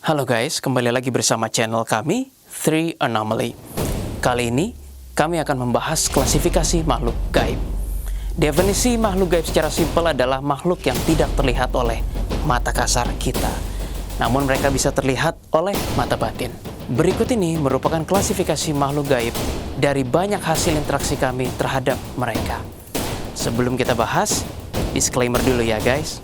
Halo guys, kembali lagi bersama channel kami, Three Anomaly. Kali ini, kami akan membahas klasifikasi makhluk gaib. Definisi makhluk gaib secara simpel adalah makhluk yang tidak terlihat oleh mata kasar kita, namun mereka bisa terlihat oleh mata batin. Berikut ini merupakan klasifikasi makhluk gaib dari banyak hasil interaksi kami terhadap mereka. Sebelum kita bahas, disclaimer dulu ya guys.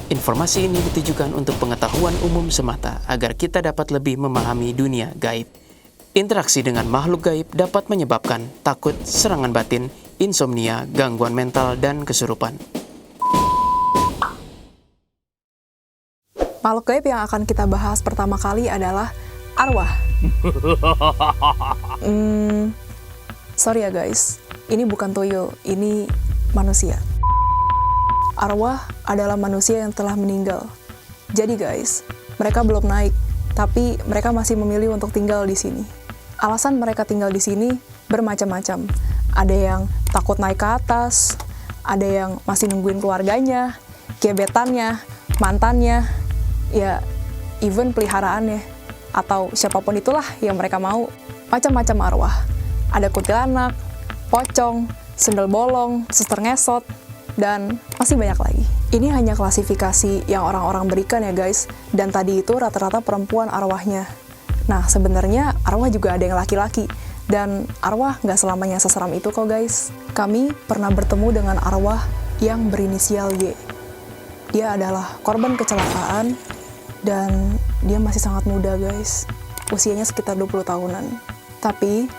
Informasi ini ditujukan untuk pengetahuan umum semata agar kita dapat lebih memahami dunia gaib. Interaksi dengan makhluk gaib dapat menyebabkan takut, serangan batin, insomnia, gangguan mental, dan kesurupan. Makhluk gaib yang akan kita bahas pertama kali adalah arwah. Sorry ya guys, ini bukan tuyul, ini manusia. Arwah adalah manusia yang telah meninggal. Jadi guys, mereka belum naik, tapi mereka masih memilih untuk tinggal di sini. Alasan mereka tinggal di sini bermacam-macam. Ada yang takut naik ke atas, ada yang masih nungguin keluarganya, gebetannya, mantannya, ya even peliharaannya, atau siapapun itulah yang mereka mau. Macam-macam arwah. Ada kuntilanak, pocong, sendal bolong, suster ngesot, dan masih banyak lagi. Ini hanya klasifikasi yang orang-orang berikan ya guys, dan tadi itu rata-rata perempuan arwahnya. Nah, sebenarnya arwah juga ada yang laki-laki, dan arwah nggak selamanya seseram itu kok guys. Kami pernah bertemu dengan arwah yang berinisial Y. Dia adalah korban kecelakaan, dan dia masih sangat muda guys. Usianya sekitar 20 tahunan. Tapi,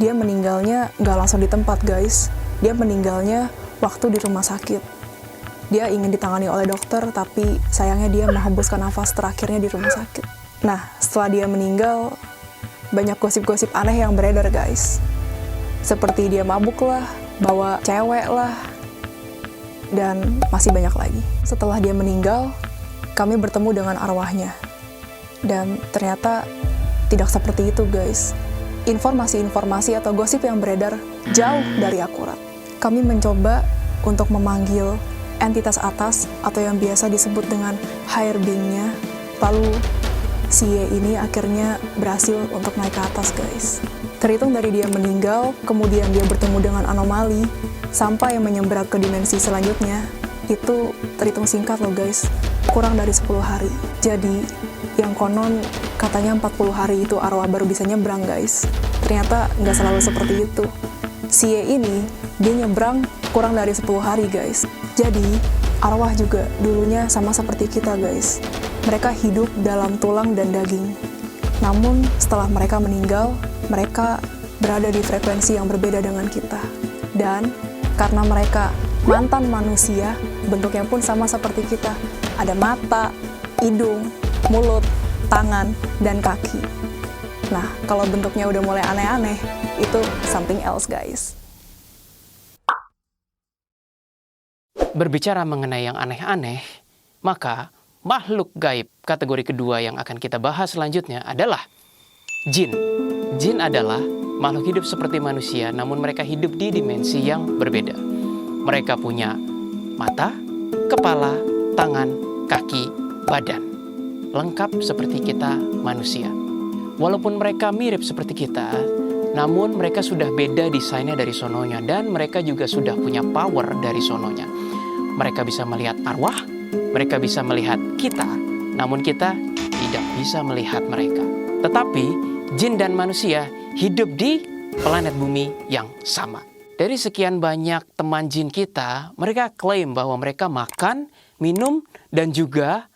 dia meninggalnya nggak langsung di tempat guys. Dia meninggalnya waktu di rumah sakit. Dia ingin ditangani oleh dokter, tapi sayangnya dia menghembuskan nafas terakhirnya di rumah sakit. Nah, setelah dia meninggal, banyak gosip-gosip aneh yang beredar guys. Seperti dia mabuk lah, bawa cewek lah, dan masih banyak lagi. Setelah dia meninggal, kami bertemu dengan arwahnya. Dan ternyata tidak seperti itu guys. Informasi-informasi atau gosip yang beredar jauh dari akurat. Kami mencoba untuk memanggil entitas atas atau yang biasa disebut dengan higher being-nya. Lalu si Y ini akhirnya berhasil untuk naik ke atas guys. Terhitung dari dia meninggal, kemudian dia bertemu dengan anomali, sampai menyeberang ke dimensi selanjutnya, itu terhitung singkat loh guys, kurang dari 10 hari. Jadi yang konon katanya 40 hari itu arwah baru bisa nyebrang guys. Ternyata nggak selalu seperti itu. Si Y ini, dia nyebrang kurang dari 10 hari guys. Jadi, arwah juga dulunya sama seperti kita guys. Mereka hidup dalam tulang dan daging. Namun, setelah mereka meninggal, mereka berada di frekuensi yang berbeda dengan kita. Dan, karena mereka mantan manusia, bentuknya pun sama seperti kita. Ada mata, hidung, mulut, tangan, dan kaki. Nah, kalau bentuknya udah mulai aneh-aneh, itu something else guys. Berbicara mengenai yang aneh-aneh, maka makhluk gaib kategori kedua yang akan kita bahas selanjutnya adalah jin. Jin adalah makhluk hidup seperti manusia, namun mereka hidup di dimensi yang berbeda. Mereka punya mata, kepala, tangan, kaki, badan. Lengkap seperti kita manusia. Walaupun mereka mirip seperti kita, namun mereka sudah beda desainnya dari sononya, dan mereka juga sudah punya power dari sononya. Mereka bisa melihat arwah, mereka bisa melihat kita, namun kita tidak bisa melihat mereka. Tetapi jin dan manusia hidup di planet bumi yang sama. Dari sekian banyak teman jin kita, mereka klaim bahwa mereka makan, minum, dan juga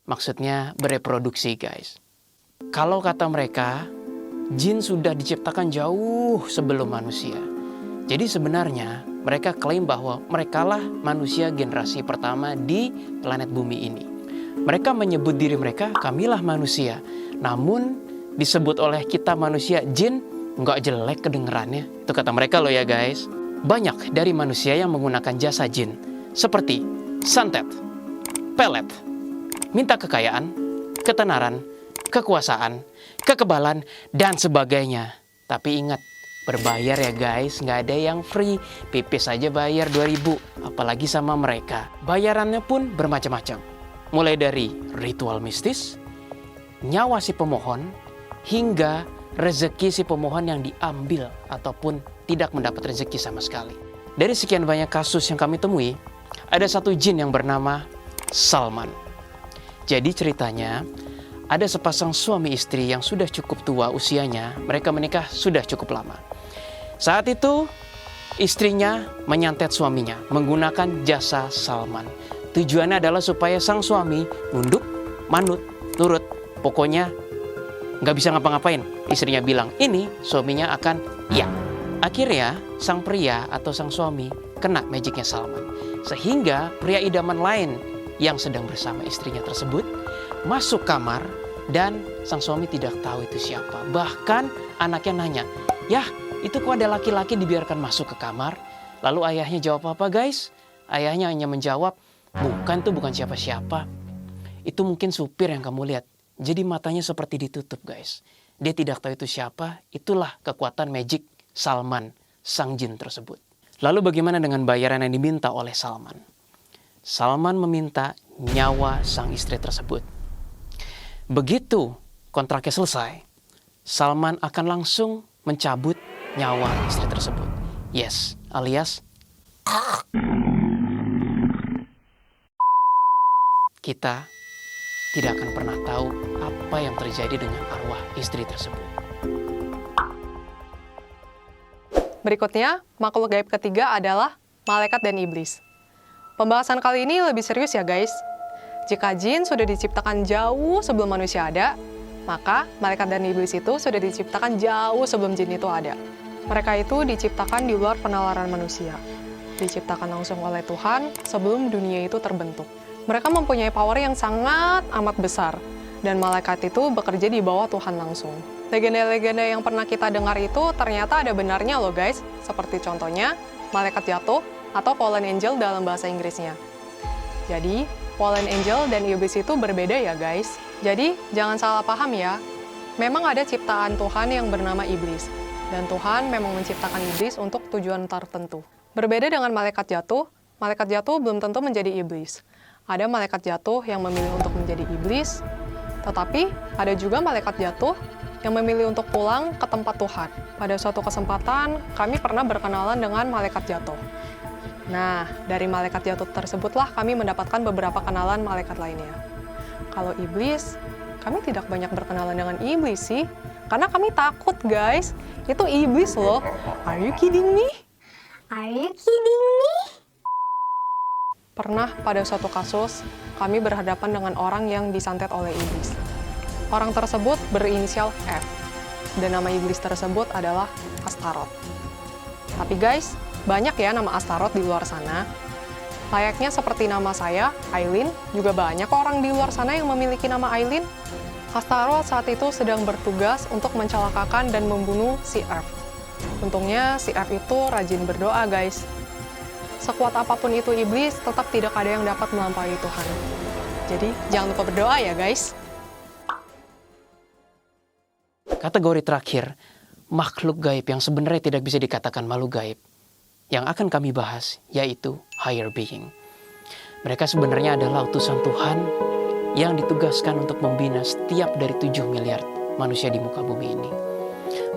maksudnya bereproduksi guys. Kalau kata mereka, jin sudah diciptakan jauh sebelum manusia. Jadi sebenarnya mereka klaim bahwa merekalah manusia generasi pertama di planet bumi ini. Mereka menyebut diri mereka, kamilah manusia. Namun disebut oleh kita manusia jin, nggak jelek kedengerannya. Itu kata mereka loh ya guys. Banyak dari manusia yang menggunakan jasa jin. Seperti santet, pelet, minta kekayaan, ketenaran, kekuasaan, kekebalan, dan sebagainya. Tapi ingat, berbayar ya guys, nggak ada yang free. Pipis aja bayar 2.000, apalagi sama mereka. Bayarannya pun bermacam-macam. mulai dari ritual mistis, nyawa si pemohon, hingga rezeki si pemohon yang diambil ataupun tidak mendapat rezeki sama sekali. Dari sekian banyak kasus yang kami temui, ada satu jin yang bernama Salman. Jadi ceritanya, ada sepasang suami istri yang sudah cukup tua usianya, mereka menikah sudah cukup lama. Saat itu, istrinya menyantet suaminya menggunakan jasa Salman. Tujuannya adalah supaya sang suami nunduk, manut, nurut, pokoknya nggak bisa ngapa-ngapain. Istrinya bilang ini, suaminya akan iya. Akhirnya, sang pria atau sang suami kena magicnya Salman. Sehingga pria idaman lain yang sedang bersama istrinya tersebut masuk kamar dan sang suami tidak tahu itu siapa. Bahkan anaknya nanya, "Yah, itu kok ada laki-laki dibiarkan masuk ke kamar?" Lalu ayahnya jawab apa guys? Ayahnya hanya menjawab, bukan siapa-siapa. Itu mungkin supir yang kamu lihat. Jadi matanya seperti ditutup guys. Dia tidak tahu itu siapa, itulah kekuatan magic Salman, sang jin tersebut. Lalu bagaimana dengan bayaran yang diminta oleh Salman? Salman meminta nyawa sang istri tersebut. Begitu kontraknya selesai, Salman akan langsung mencabut nyawa istri tersebut. Yes, alias kita tidak akan pernah tahu apa yang terjadi dengan arwah istri tersebut. Berikutnya, makhluk gaib ketiga adalah malaikat dan iblis. Pembahasan kali ini lebih serius ya guys. Jika jin sudah diciptakan jauh sebelum manusia ada, maka malaikat dan iblis itu sudah diciptakan jauh sebelum jin itu ada. Mereka itu diciptakan di luar penalaran manusia. Diciptakan langsung oleh Tuhan sebelum dunia itu terbentuk. Mereka mempunyai power yang sangat amat besar, dan malaikat itu bekerja di bawah Tuhan langsung. Legenda-legenda yang pernah kita dengar itu ternyata ada benarnya loh guys, seperti contohnya malaikat jatuh atau fallen angel dalam bahasa Inggrisnya. Jadi, fallen angel dan iblis itu berbeda ya guys. Jadi, jangan salah paham ya. Memang ada ciptaan Tuhan yang bernama iblis, dan Tuhan memang menciptakan iblis untuk tujuan tertentu. Berbeda dengan malaikat jatuh belum tentu menjadi iblis. Ada malaikat jatuh yang memilih untuk menjadi iblis, tetapi ada juga malaikat jatuh yang memilih untuk pulang ke tempat Tuhan. Pada suatu kesempatan, kami pernah berkenalan dengan malaikat jatuh. Nah, dari malaikat jatuh tersebutlah kami mendapatkan beberapa kenalan malaikat lainnya. Kalau iblis, kami tidak banyak berkenalan dengan iblis sih, karena kami takut guys. Itu iblis loh. Are you kidding me? Are you kidding me? Pernah pada suatu kasus, kami berhadapan dengan orang yang disantet oleh iblis. Orang tersebut berinisial F, dan nama iblis tersebut adalah Astaroth. Tapi guys, banyak ya nama Astaroth di luar sana. Layaknya seperti nama saya, Aileen, juga banyak orang di luar sana yang memiliki nama Aileen. Astaroth saat itu sedang bertugas untuk mencelakakan dan membunuh si F. Untungnya si F itu rajin berdoa guys. Sekuat apapun itu iblis, tetap tidak ada yang dapat melampaui Tuhan. Jadi, jangan lupa berdoa ya guys. Kategori terakhir, makhluk gaib yang sebenarnya tidak bisa dikatakan makhluk gaib, yang akan kami bahas, yaitu higher being. Mereka sebenarnya adalah utusan Tuhan yang ditugaskan untuk membina setiap dari 7 miliar manusia di muka bumi ini.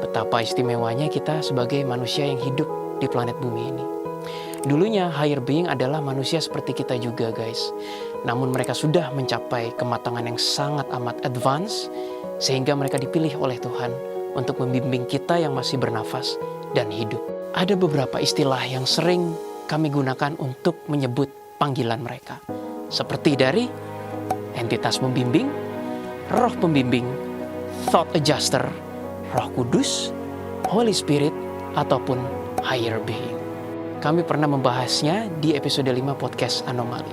Betapa istimewanya kita sebagai manusia yang hidup di planet bumi ini. Dulunya higher being adalah manusia seperti kita juga guys. Namun mereka sudah mencapai kematangan yang sangat amat advance, sehingga mereka dipilih oleh Tuhan untuk membimbing kita yang masih bernafas dan hidup. Ada beberapa istilah yang sering kami gunakan untuk menyebut panggilan mereka. Seperti dari entitas pembimbing, roh pembimbing, thought adjuster, roh kudus, Holy Spirit, ataupun higher being. Kami pernah membahasnya di episode 5 podcast Anomali.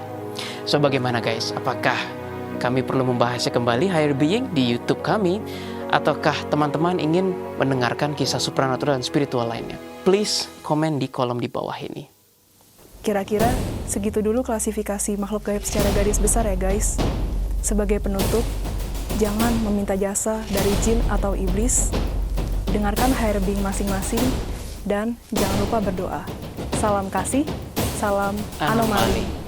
So bagaimana guys? Apakah kami perlu membahasnya kembali higher being di YouTube kami? Ataukah teman-teman ingin mendengarkan kisah supranatural dan spiritual lainnya? Please komen di kolom di bawah ini. Kira-kira segitu dulu klasifikasi makhluk gaib secara garis besar ya guys. Sebagai penutup, jangan meminta jasa dari jin atau iblis. Dengarkan higher being masing-masing dan jangan lupa berdoa. Salam kasih, salam anomali.